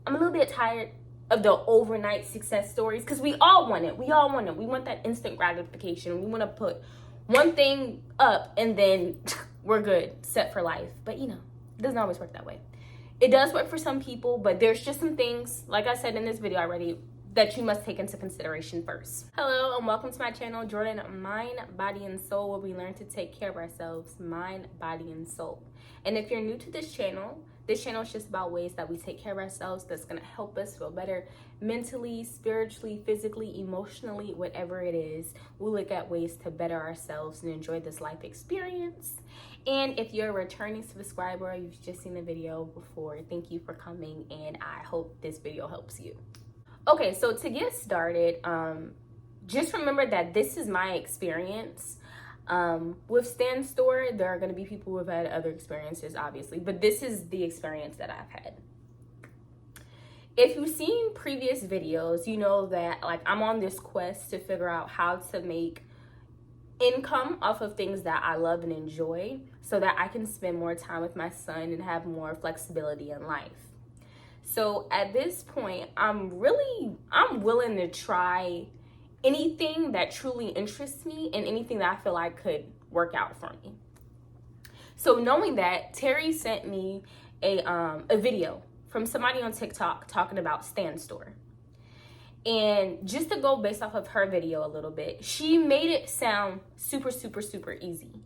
I'm a little bit tired of the overnight success stories, because we all want it. We all want it. We want that instant gratification. We want to put one thing up and then we're good, set for life. But you know, it doesn't always work that way. It does work for some people, but there's just some things, like I said in this video already, that you must take into consideration first. Hello and welcome to my channel, Jordan Mind, Body, and Soul, where we learn to take care of ourselves, mind, body, and soul. And if you're new to this channel is just about ways that we take care of ourselves that's going to help us feel better mentally, spiritually, physically, emotionally, whatever it is. We look at ways to better ourselves and enjoy this life experience. And if you're a returning subscriber, you've just seen the video before, thank you for coming, and I hope this video helps you. Okay, so to get started, just remember that this is my experience. With Stan.Store, there are going to be people who have had other experiences, obviously, but this is the experience that I've had. If you've seen previous videos, you know that like I'm on this quest to figure out how to make income off of things that I love and enjoy so that I can spend more time with my son and have more flexibility in life. So at this point, I'm willing to try anything that truly interests me and anything that I feel like could work out for me. So knowing that, Terry sent me a video from somebody on TikTok talking about Stan.Store. And just to go based off of her video a little bit, she made it sound super, super, super easy.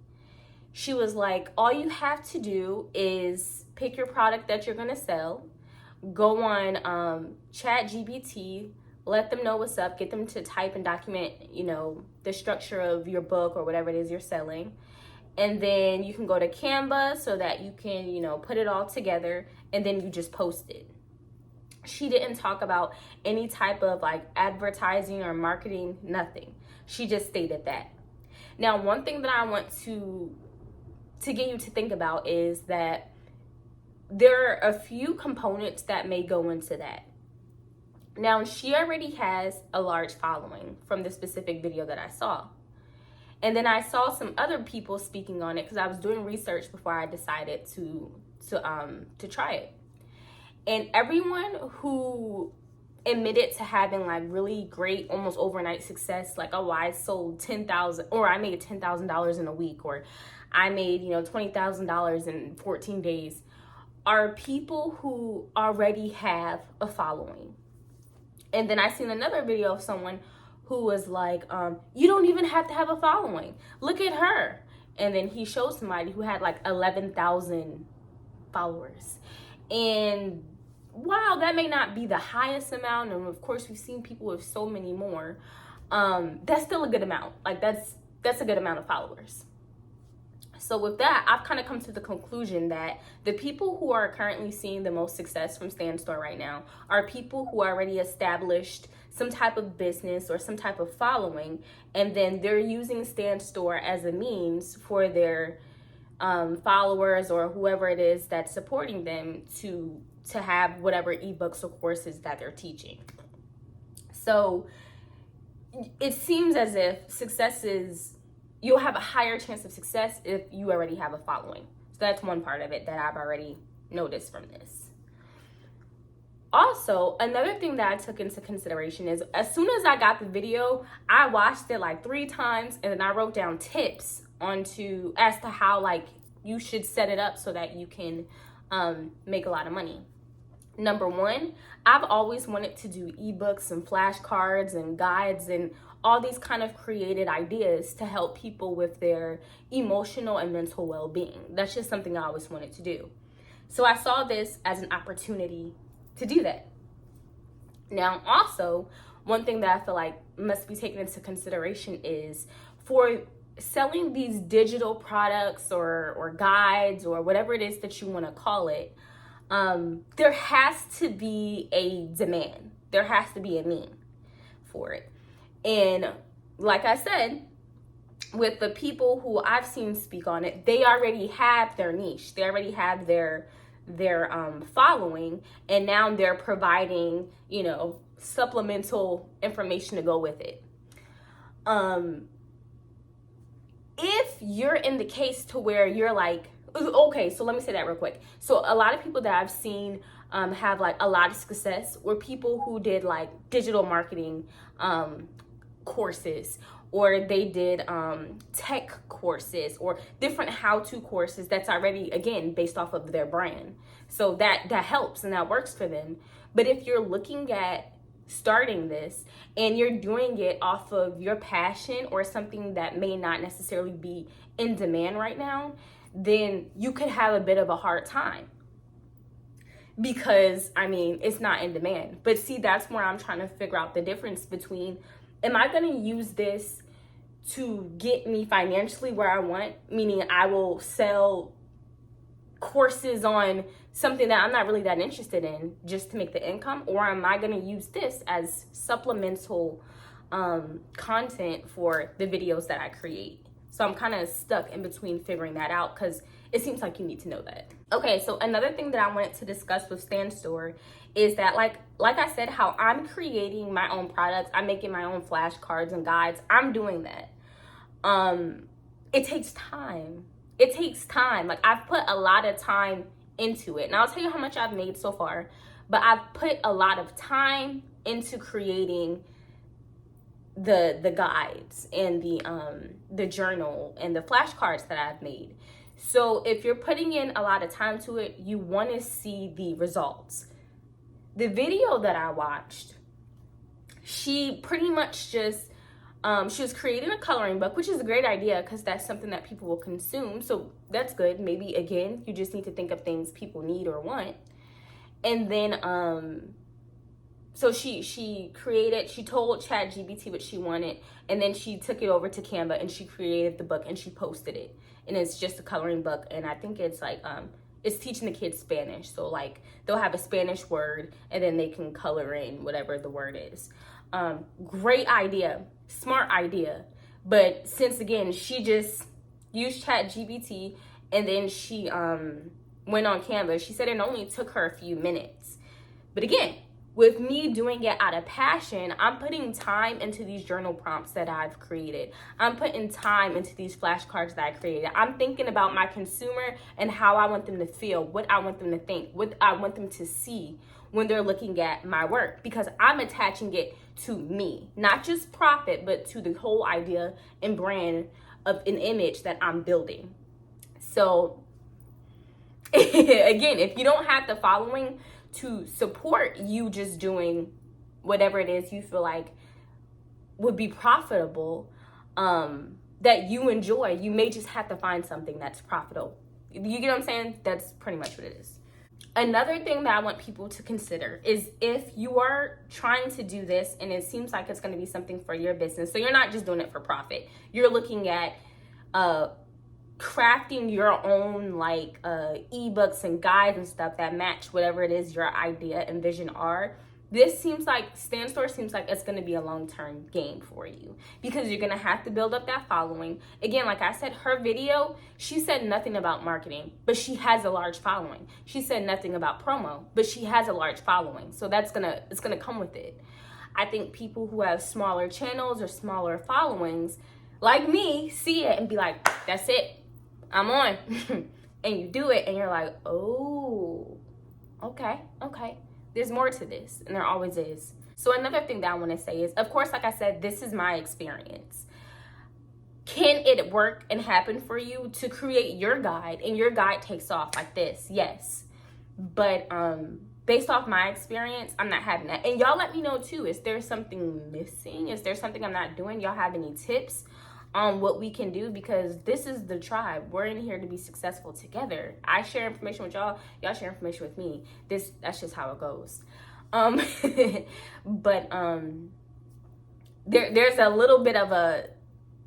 She was like, all you have to do is pick your product that you're gonna sell, go on ChatGPT, let them know what's up, get them to type and document, you know, the structure of your book or whatever it is you're selling. And then you can go to Canva so that you can, you know, put it all together and then you just post it. She didn't talk about any type of like advertising or marketing, nothing. She just stated that. Now, one thing that I want to get you to think about is that there are a few components that may go into that. Now, she already has a large following from the specific video that I saw. And then I saw some other people speaking on it because I was doing research before I decided to try it. And everyone who admitted to having like really great, almost overnight success, like, oh, I sold 10,000, or I made $10,000 in a week, or I made, you know, $20,000 in 14 days, are people who already have a following. And then I seen another video of someone who was like, you don't even have to have a following. Look at her. And then he showed somebody who had like 11,000 followers. And while that may not be the highest amount, and of course we've seen people with so many more, that's still a good amount. Like that's a good amount of followers. So with that, I've kind of come to the conclusion that the people who are currently seeing the most success from Stan.Store right now are people who already established some type of business or some type of following, and then they're using Stan.Store as a means for their followers or whoever it is that's supporting them to have whatever ebooks or courses that they're teaching. So it seems as if you'll have a higher chance of success if you already have a following. So that's one part of it that I've already noticed from this. Also, another thing that I took into consideration is as soon as I got the video, I watched it like 3 times and then I wrote down tips as to how like you should set it up so that you can make a lot of money. Number 1, I've always wanted to do ebooks and flashcards and guides and all these kind of created ideas to help people with their emotional and mental well-being. That's just something I always wanted to do. So I saw this as an opportunity to do that. Now, also, one thing that I feel like must be taken into consideration is for selling these digital products or guides or whatever it is that you want to call it, there has to be a demand. There has to be a need for it. And like I said, with the people who I've seen speak on it, they already have their niche. They already have their following, and now they're providing, you know, supplemental information to go with it. If you're in the case to where you're like, okay, so let me say that real quick. So a lot of people that I've seen have like a lot of success, or people who did like digital marketing courses, or they did tech courses, or different how-to courses that's already, again, based off of their brand. So that helps and that works for them. But if you're looking at starting this and you're doing it off of your passion or something that may not necessarily be in demand right now, then you could have a bit of a hard time, because I mean, it's not in demand. But see, that's where I'm trying to figure out the difference between, am I going to use this to get me financially where I want, meaning I will sell courses on something that I'm not really that interested in just to make the income, or am I going to use this as supplemental content for the videos that I create? So I'm kind of stuck in between figuring that out, because it seems like you need to know that. Okay, so another thing that I wanted to discuss with Stan.Store is that like I said, how I'm creating my own products, I'm making my own flashcards and guides, I'm doing that. It takes time. It takes time. Like, I've put a lot of time into it. And I'll tell you how much I've made so far, but I've put a lot of time into creating the guides and the journal and the flashcards that I've made. So if you're putting in a lot of time to it, you want to see the results. The video that I watched, she pretty much just she was creating a coloring book, which is a great idea because that's something that people will consume. So that's good. Maybe, again, you just need to think of things people need or want. And then, so she told ChatGPT what she wanted, and then she took it over to Canva and she created the book and she posted it. And it's just a coloring book. And I think it's like, it's teaching the kids Spanish. So like, they'll have a Spanish word and then they can color in whatever the word is. Great idea, smart idea. But since, again, she just used ChatGPT and then she went on Canva, she said it only took her a few minutes. But again, with me doing it out of passion, I'm putting time into these journal prompts that I've created. I'm putting time into these flashcards that I created. I'm thinking about my consumer and how I want them to feel, what I want them to think, what I want them to see when they're looking at my work, because I'm attaching it to me, not just profit, but to the whole idea and brand of an image that I'm building. So again, if you don't have the following to support you just doing whatever it is you feel like would be profitable, that you enjoy, you may just have to find something that's profitable. You get what I'm saying? That's pretty much what it is. Another thing that I want people to consider is, if you are trying to do this and it seems like it's going to be something for your business, so you're not just doing it for profit, you're looking at crafting your own like ebooks and guides and stuff that match whatever it is your idea and vision are. This seems like, Stan.Store seems like it's going to be a long-term game for you, because you're going to have to build up that following. Again, like I said, her video, she said nothing about marketing, but she has a large following. She said nothing about promo, but she has a large following. So it's going to come with it. I think people who have smaller channels or smaller followings, like me, see it and be like, that's it, I'm on. And you do it and you're like, oh, okay. There's more to this, and there always is. So another thing that I want to say is, of course, like I said, this is my experience. Can it work and happen for you to create your guide and your guide takes off like this? Yes. But based off my experience, I'm not having that. And y'all let me know too, is there something missing? Is there something I'm not doing? Y'all have any tips on what we can do? Because this is the tribe. We're in here to be successful together. I share information with y'all, y'all share information with me. That's just how it goes. But there's a little bit of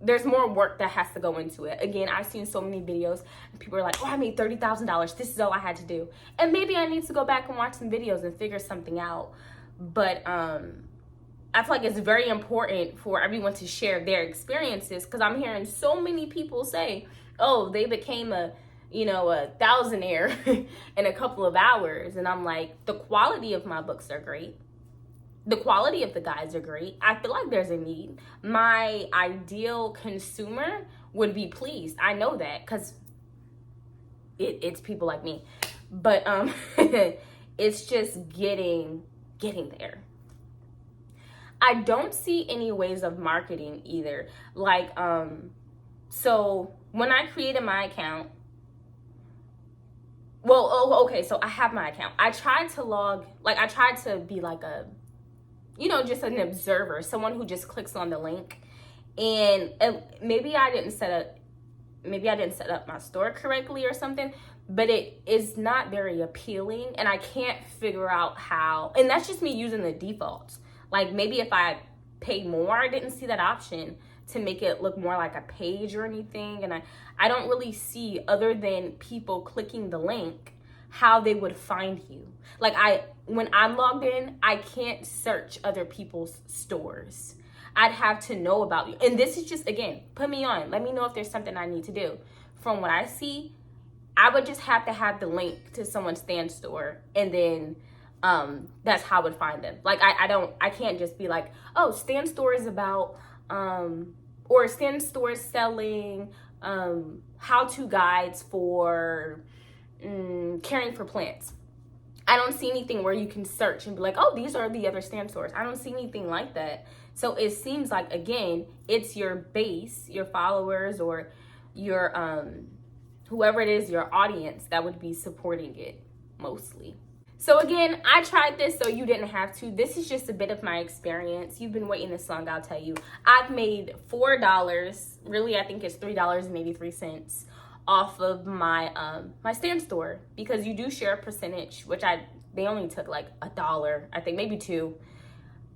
there's more work that has to go into it. Again, I've seen so many videos and people are like, oh, I made $30,000. This is all I had to do. And maybe I need to go back and watch some videos and figure something out. But I feel like it's very important for everyone to share their experiences, because I'm hearing so many people say, oh, they became a thousandaire in a couple of hours. And I'm like, the quality of my books are great. The quality of the guides are great. I feel like there's a need. My ideal consumer would be pleased. I know that because it's people like me. But It's just getting there. I don't see any ways of marketing either. Like, so when I created my account, well, okay, so I have my account. I tried to be like a, just an observer, someone who just clicks on the link. And maybe I didn't set up my store correctly or something, but it is not very appealing, and I can't figure out how. And that's just me using the defaults. Like, maybe if I paid more, I didn't see that option to make it look more like a page or anything. And I don't really see, other than people clicking the link, how they would find you. Like, when I'm logged in, I can't search other people's stores. I'd have to know about you. And this is just, again, put me on. Let me know if there's something I need to do. From what I see, I would just have to have the link to someone's Stan.Store, and then that's how I would find them. Like, I can't just be like, oh, Stan.Store is about, or Stan.Store is selling how-to guides for caring for plants. I don't see anything where you can search and be like, oh, these are the other Stan.Stores. I don't see anything like that. So it seems like, again, it's your base, your followers, or your whoever it is, your audience, that would be supporting it mostly. So again, I tried this so you didn't have to. This is just a bit of my experience. You've been waiting this long, I'll tell you. I've made $4, really I think it's $3.83 off of my my Stan.Store, because you do share a percentage, which they only took like $1, I think, maybe $2.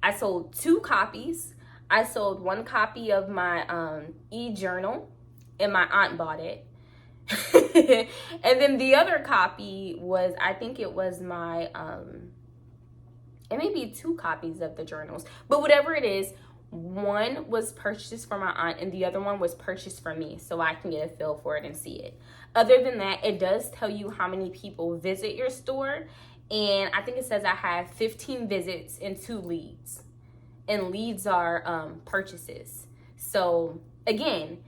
I sold 2 copies. I sold 1 copy of my e-journal, and my aunt bought it. And then the other copy was, I think it was my it may be 2 copies of the journals, but whatever it is, one was purchased for my aunt and the other one was purchased for me, so I can get a feel for it and see it. Other than that, it does tell you how many people visit your store, and I think it says I have 15 visits and 2 leads, and leads are purchases. So again,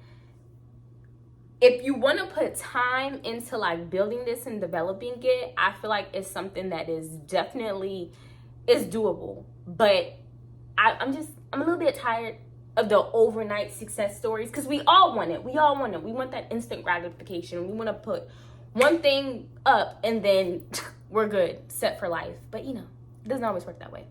if you want to put time into like building this and developing it, I feel like it's something that is definitely is doable. But I'm a little bit tired of the overnight success stories, because we all want it. We want that instant gratification. We want to put one thing up and then we're good, set for life. But it doesn't always work that way.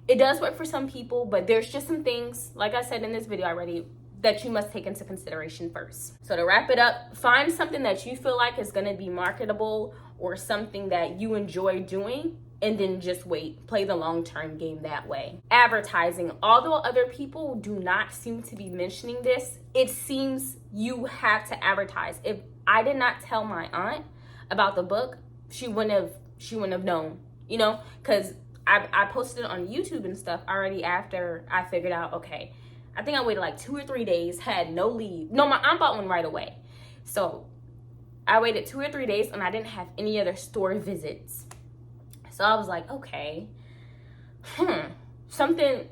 It does work for some people, but there's just some things, like I said in this video already, that you must take into consideration first. So to wrap it up, find something that you feel like is going to be marketable, or something that you enjoy doing, and then just wait. Play the long-term game that way. Advertising. Although other people do not seem to be mentioning this, it seems you have to advertise. If I did not tell my aunt about the book, she wouldn't have known, because I posted it on YouTube and stuff already after I figured out, okay, I think I waited like 2 or 3 days, had no lead. No, my aunt bought one right away. So I waited 2 or 3 days and I didn't have any other store visits. So I was like, okay, something's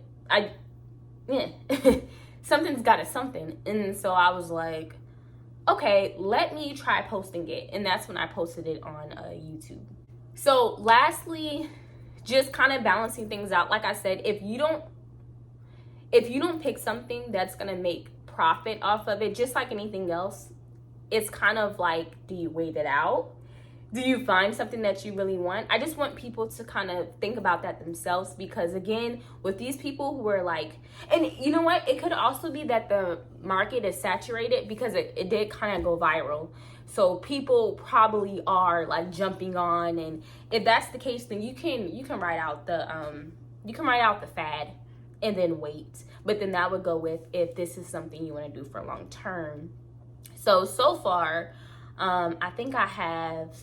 got something. And so I was like, okay, let me try posting it. And that's when I posted it on YouTube. So lastly, just kind of balancing things out. Like I said, if you don't pick something that's going to make profit off of it, just like anything else, it's kind of like, do you wait it out? Do you find something that you really want? I just want people to kind of think about that themselves, because again, with these people who are like, and you know what? It could also be that the market is saturated, because it did kind of go viral. So people probably are like jumping on, and if that's the case, then you can write out the fad and then wait. But then that would go with if this is something you want to do for long term. So far, I think I have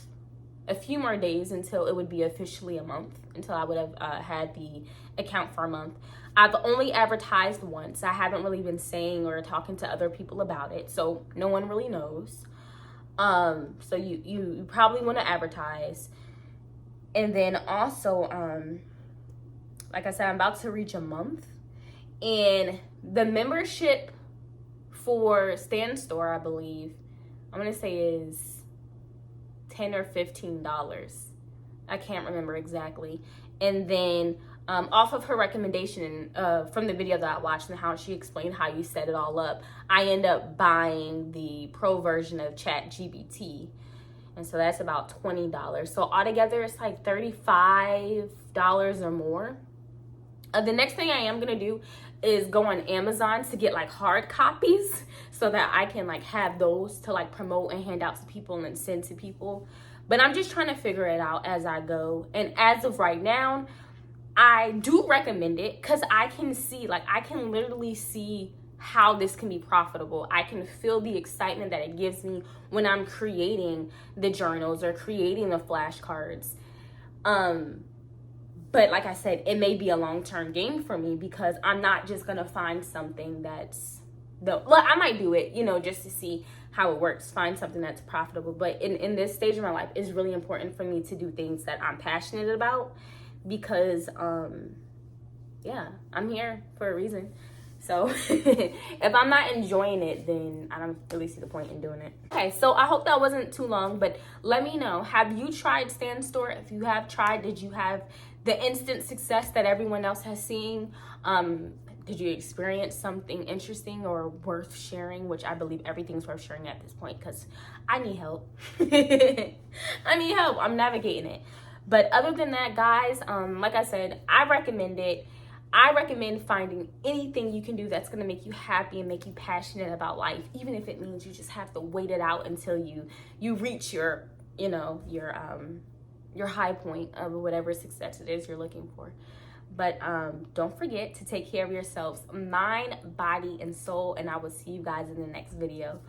a few more days until it would be officially a month, until I would have had the account for a month. I've only advertised once. I haven't really been saying or talking to other people about it, so no one really knows. So you probably want to advertise. And then also, like I said, I'm about to reach a month. And the membership for Stan.Store, I believe, I'm going to say is $10 or $15 I can't remember exactly. And then off of her recommendation from the video that I watched and how she explained how you set it all up, I end up buying the pro version of ChatGPT. And so that's about $20. So altogether, it's like $35 or more. The next thing I am gonna do is go on Amazon to get like hard copies so that I can like have those to like promote and hand out to people and send to people. But I'm just trying to figure it out as I go. And as of right now, I do recommend it because I can see, like, I can literally see how this can be profitable. I can feel the excitement that it gives me when I'm creating the journals or creating the flashcards. But like I said, it may be a long-term game for me because I'm not just gonna find something that's I might do it, just to see how it works, find something that's profitable. But in this stage of my life, it's really important for me to do things that I'm passionate about because yeah, I'm here for a reason. So if I'm not enjoying it, then I don't really see the point in doing it. Okay, so I hope that wasn't too long, but let me know, have you tried Stan.Store? If you have tried, did you have the instant success that everyone else has seen? Did you experience something interesting or worth sharing? Which I believe everything's worth sharing at this point because I need help. I need help. I'm navigating it. But other than that, guys, like I said, I recommend it. I recommend finding anything you can do that's going to make you happy and make you passionate about life, even if it means you just have to wait it out until you reach your high point of whatever success it is you're looking for. But don't forget to take care of yourselves, mind, body, and soul, and I will see you guys in the next video.